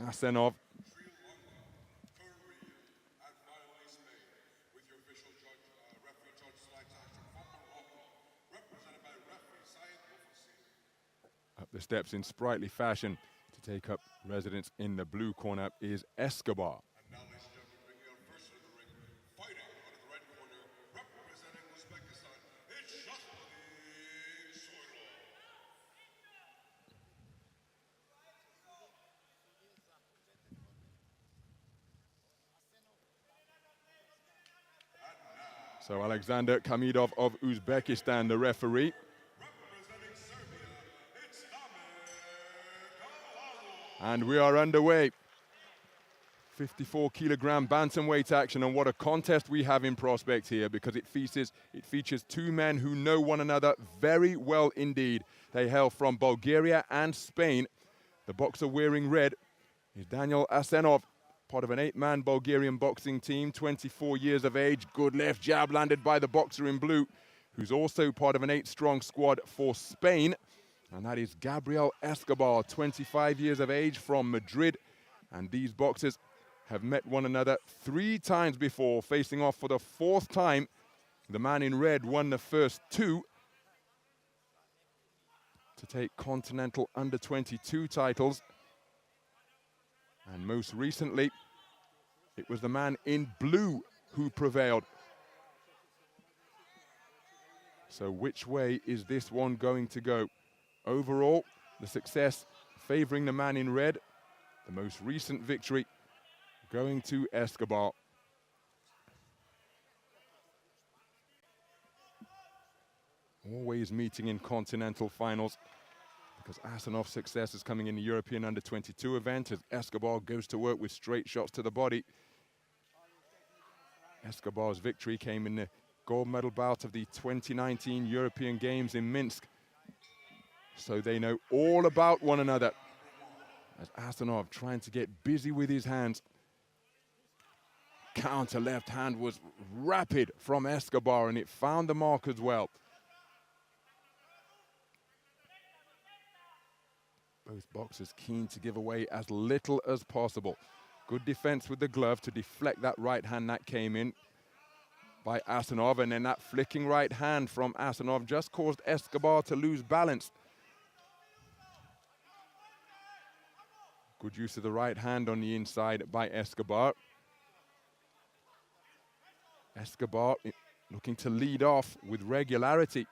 Asenov. Up the steps in sprightly fashion to take up residence in the blue corner is Escobar. And now, ladies and gentlemen, bringing our first to the ring, fighting out of the red corner, representing Uzbekistan, it's So Alexander Kamidov of Uzbekistan, the referee. representing Serbia, it's And we are underway. 54-kilogram bantamweight action, and what a contest we have in prospect here, because it features two men who know one another very well indeed. They hail from Bulgaria and Spain. The boxer wearing red is Daniel Asenov, part of an 8-man Bulgarian boxing team, 24 years of age. Good left jab landed by the boxer in blue, who's also part of an 8-strong squad for Spain. And that is Gabriel Escobar, 25 years of age, from Madrid. And these boxers have met one another 3 times before, facing off for the 4th time. The man in red won the first 2 to take continental under-22 titles. And most recently, it was the man in blue who prevailed. So which way is this one going to go? Overall, the success favoring the man in red. The most recent victory going to Escobar. Always meeting in continental finals, because Asenov's success is coming in the European under-22 event as Escobar goes to work with straight shots to the body. Escobar's victory came in the gold medal bout of the 2019 European Games in Minsk. So they know all about one another, as Asenov trying to get busy with his hands. Counter left hand was rapid from Escobar, and it found the mark as well. Both boxers keen to give away as little as possible. Good defense with the glove to deflect that right hand that came in by Asenov, and then that flicking right hand from Asenov just caused Escobar to lose balance. Good use of the right hand on the inside by Escobar. Escobar looking to lead off with regularity.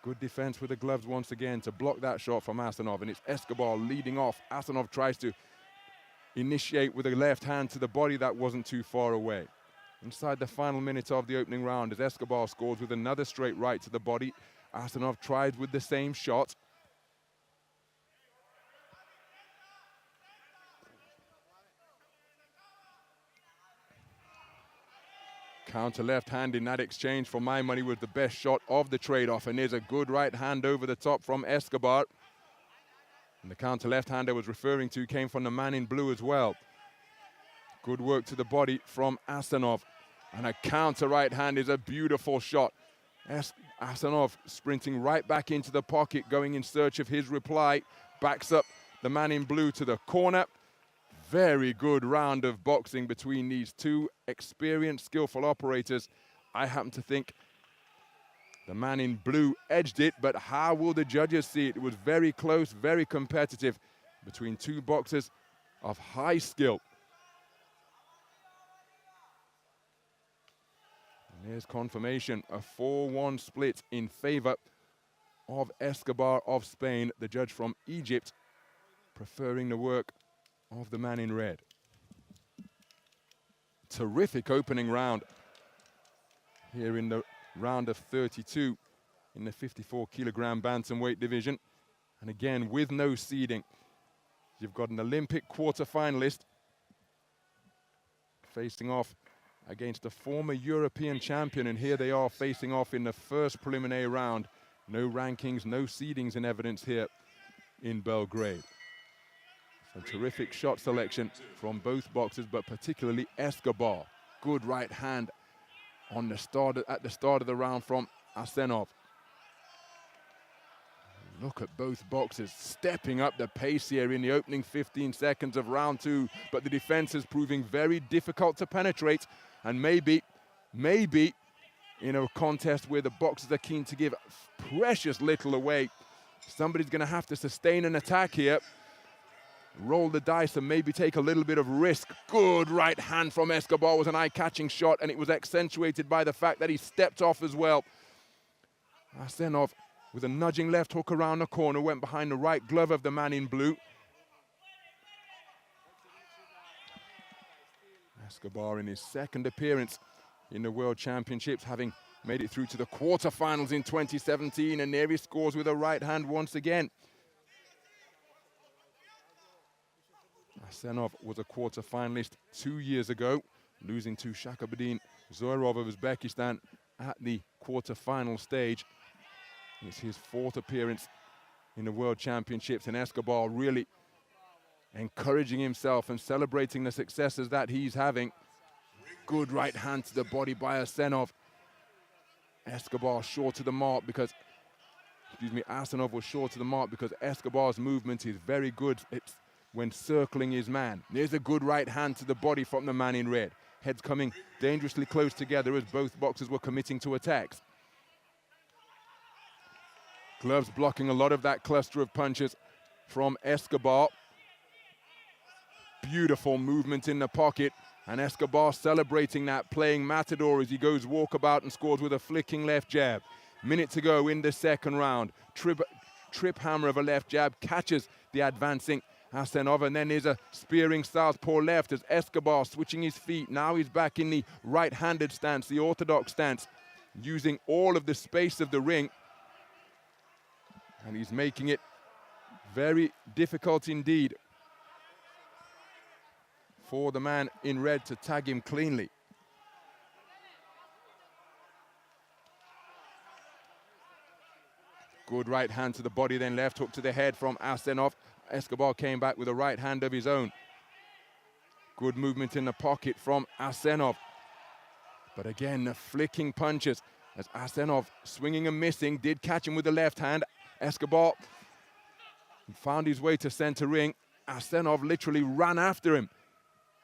Good defense with the gloves once again to block that shot from Asenov, and it's Escobar leading off. Asenov tries to initiate with a left hand to the body that wasn't too far away. Inside the final minute of the opening round, as Escobar scores with another straight right to the body, Asenov tries with the same shot. Counter left hand in that exchange, for my money, was the best shot of the trade-off, and there's a good right hand over the top from Escobar. And the counter left hand I was referring to came from the man in blue as well. Good work to the body from Asenov. And a counter right hand is a beautiful shot. Asenov sprinting right back into the pocket, going in search of his reply. Backs up the man in blue to the corner. Very good round of boxing between these two experienced, skillful operators. I happen to think the man in blue edged it, but how will the judges see it? It was very close, very competitive between two boxers of high skill. And there's confirmation, a 4-1 split in favor of Escobar of Spain, the judge from Egypt, preferring the work of the man in red. Terrific opening round here in the round of 32 in the 54-kilogram bantamweight division. And again, with no seeding, you've got an Olympic quarter-finalist facing off against a former European champion, and here they are facing off in the first preliminary round. No rankings, no seedings in evidence here in Belgrade. A terrific shot selection from both boxers, but particularly Escobar. Good right hand at the start of the round from Asenov. Look at both boxers stepping up the pace here in the opening 15 seconds of round 2, but the defense is proving very difficult to penetrate, and maybe in a contest where the boxers are keen to give precious little away, somebody's going to have to sustain an attack here, roll the dice and maybe take a little bit of risk. Good right hand from Escobar was an eye-catching shot, and it was accentuated by the fact that he stepped off as well. Asenov with a nudging left hook around the corner, went behind the right glove of the man in blue. Escobar in his second appearance in the World Championships, having made it through to the quarterfinals in 2017, and there he scores with a right hand once again. Asenov was a quarter-finalist 2 years ago, losing to Shakabudin Zoirov of Uzbekistan at the quarter-final stage. It's his 4th appearance in the World Championships, and Escobar really encouraging himself and celebrating the successes that he's having. Good right hand to the body by Asenov. Escobar short to the mark because, Asenov was short to the mark because Escobar's movement is very good. It's when circling his man. There's a good right hand to the body from the man in red. Heads coming dangerously close together as both boxers were committing to attacks. Gloves blocking a lot of that cluster of punches from Escobar. Beautiful movement in the pocket, and Escobar celebrating that, playing matador as he goes walkabout and scores with a flicking left jab. Minute to go in the second round. Trip hammer of a left jab catches the advancing Asenov, and then there's a spearing southpaw left as Escobar switching his feet. Now he's back in the right-handed stance, the orthodox stance, using all of the space of the ring. And he's making it very difficult indeed for the man in red to tag him cleanly. Good right hand to the body, then left hook to the head from Asenov. Escobar came back with a right hand of his own. Good movement in the pocket from Asenov. But again, the flicking punches as Asenov, swinging and missing, did catch him with the left hand. Escobar found his way to center ring. Asenov literally ran after him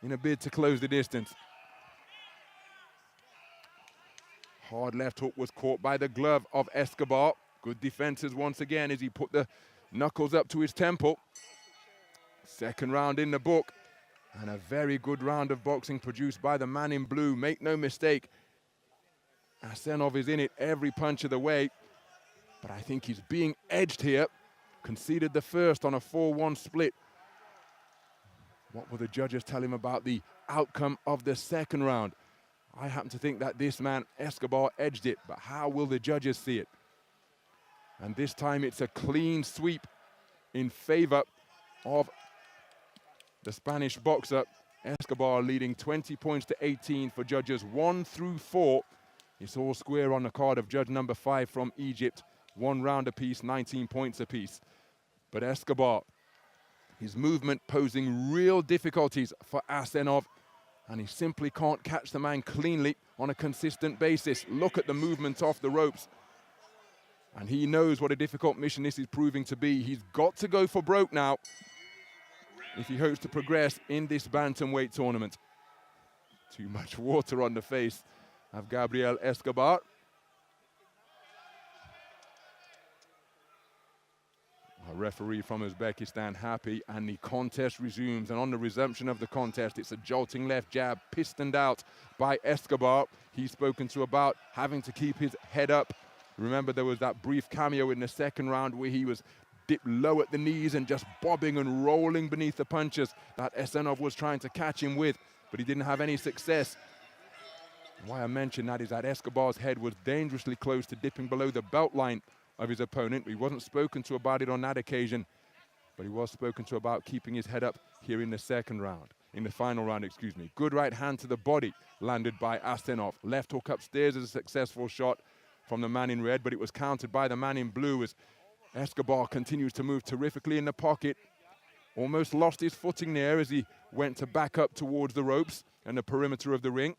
in a bid to close the distance. Hard left hook was caught by the glove of Escobar. Good defenses once again as he put the knuckles up to his temple. Second round in the book, and a very good round of boxing produced by the man in blue. Make no mistake, Asenov is in it every punch of the way, but I think he's being edged here. Conceded the first on a 4-1 split. What will the judges tell him about the outcome of the second round? I happen to think that this man, Escobar, edged it, but how will the judges see it? And this time it's a clean sweep in favor of the Spanish boxer. Escobar leading 20 points to 18 for judges 1 through 4. It's all square on the card of judge number 5 from Egypt. 1 round apiece, 19 points apiece. But Escobar, his movement posing real difficulties for Asenov, and he simply can't catch the man cleanly on a consistent basis. Look at the movement off the ropes. And he knows what a difficult mission this is proving to be. He's got to go for broke now if he hopes to progress in this bantamweight tournament. Too much water on the face of Gabriel Escobar. A referee from Uzbekistan happy, and the contest resumes. And on the resumption of the contest, it's a jolting left jab pistoned out by Escobar. He's spoken to about having to keep his head up. Remember, there was that brief cameo in the second round where he was dipped low at the knees and just bobbing and rolling beneath the punches that Asenov was trying to catch him with, but he didn't have any success. Why I mention that is that Escobar's head was dangerously close to dipping below the belt line of his opponent. He wasn't spoken to about it on that occasion, but he was spoken to about keeping his head up here in the second round. In the final round, excuse me. Good right hand to the body landed by Asenov. Left hook upstairs is a successful shot from the man in red, but it was countered by the man in blue as Escobar continues to move terrifically in the pocket. Almost lost his footing there as he went to back up towards the ropes and the perimeter of the ring.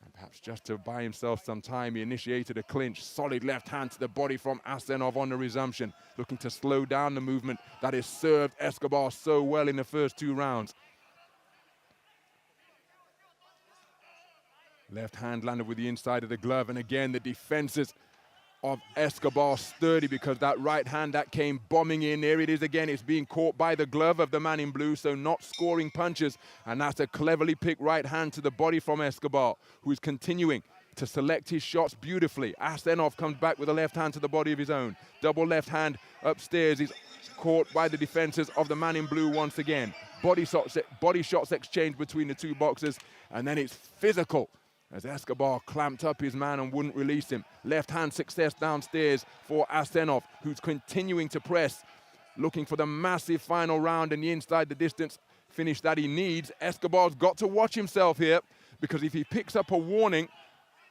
And perhaps just to buy himself some time. He initiated a clinch. Solid left hand to the body from Asenov on the resumption, looking to slow down the movement that has served Escobar so well in the first 2 rounds. Left hand landed with the inside of the glove, and again the defenses of Escobar sturdy, because that right hand that came bombing in, there it is again, it's being caught by the glove of the man in blue, so not scoring punches, and that's a cleverly picked right hand to the body from Escobar, who is continuing to select his shots beautifully. Asenov comes back with a left hand to the body of his own. Double left hand upstairs is caught by the defenses of the man in blue once again. Body shots exchanged between the two boxers, and then it's physical as Escobar clamped up his man and wouldn't release him. Left hand success downstairs for Asenov, who's continuing to press, looking for the massive final round and the inside the distance finish that he needs. Escobar's got to watch himself here, because if he picks up a warning,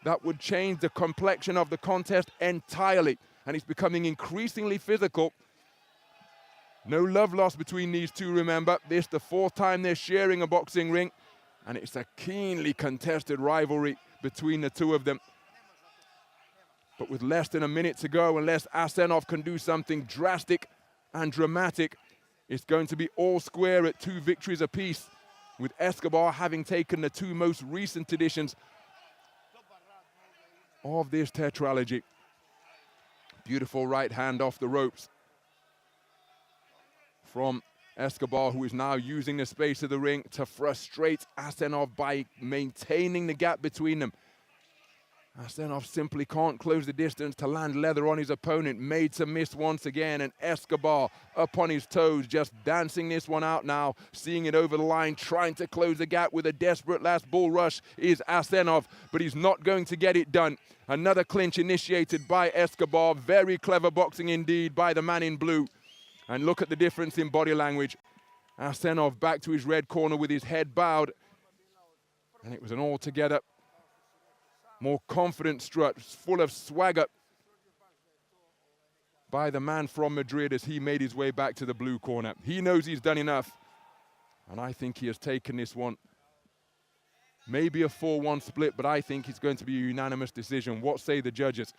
that would change the complexion of the contest entirely. And it's becoming increasingly physical. No love lost between these two, remember. This the 4th time they're sharing a boxing ring. And it's a keenly contested rivalry between the two of them. But with less than a minute to go, unless Asenov can do something drastic and dramatic, it's going to be all square at 2 victories apiece, with Escobar having taken the 2 most recent editions of this tetralogy. Beautiful right hand off the ropes from Escobar, who is now using the space of the ring to frustrate Asenov by maintaining the gap between them. Asenov simply can't close the distance to land leather on his opponent. Made to miss once again, and Escobar up on his toes, just dancing this one out now, seeing it over the line, trying to close the gap with a desperate last bull rush is Asenov, but he's not going to get it done. Another clinch initiated by Escobar. Very clever boxing indeed by the man in blue. And look at the difference in body language. Asenov back to his red corner with his head bowed. And it was an altogether more confident strut, full of swagger by the man from Madrid as he made his way back to the blue corner. He knows he's done enough. And I think he has taken this one. Maybe a 4-1 split, but I think it's going to be a unanimous decision. What say the judges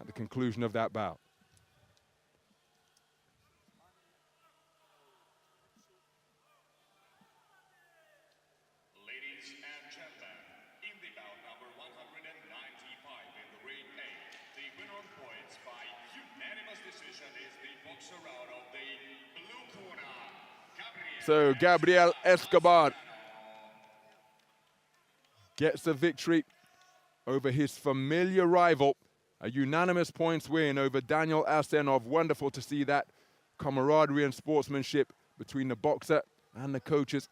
at the conclusion of that bout? So Gabriel Escobar gets the victory over his familiar rival. A unanimous points win over Daniel Asenov. Wonderful to see that camaraderie and sportsmanship between the boxer and the coaches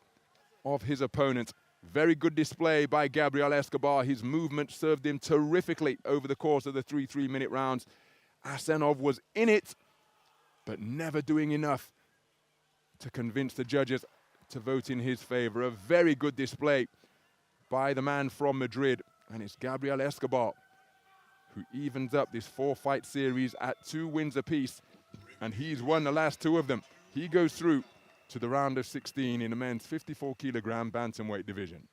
of his opponent. Very good display by Gabriel Escobar. His movement served him terrifically over the course of the 3 3-minute rounds. Asenov was in it, but never doing enough to convince the judges to vote in his favor. A very good display by the man from Madrid. And it's Gabriel Escobar who evens up this 4-fight series at 2 wins apiece. And he's won the last 2 of them. He goes through to the round of 16 in the men's 54-kilogram bantamweight division.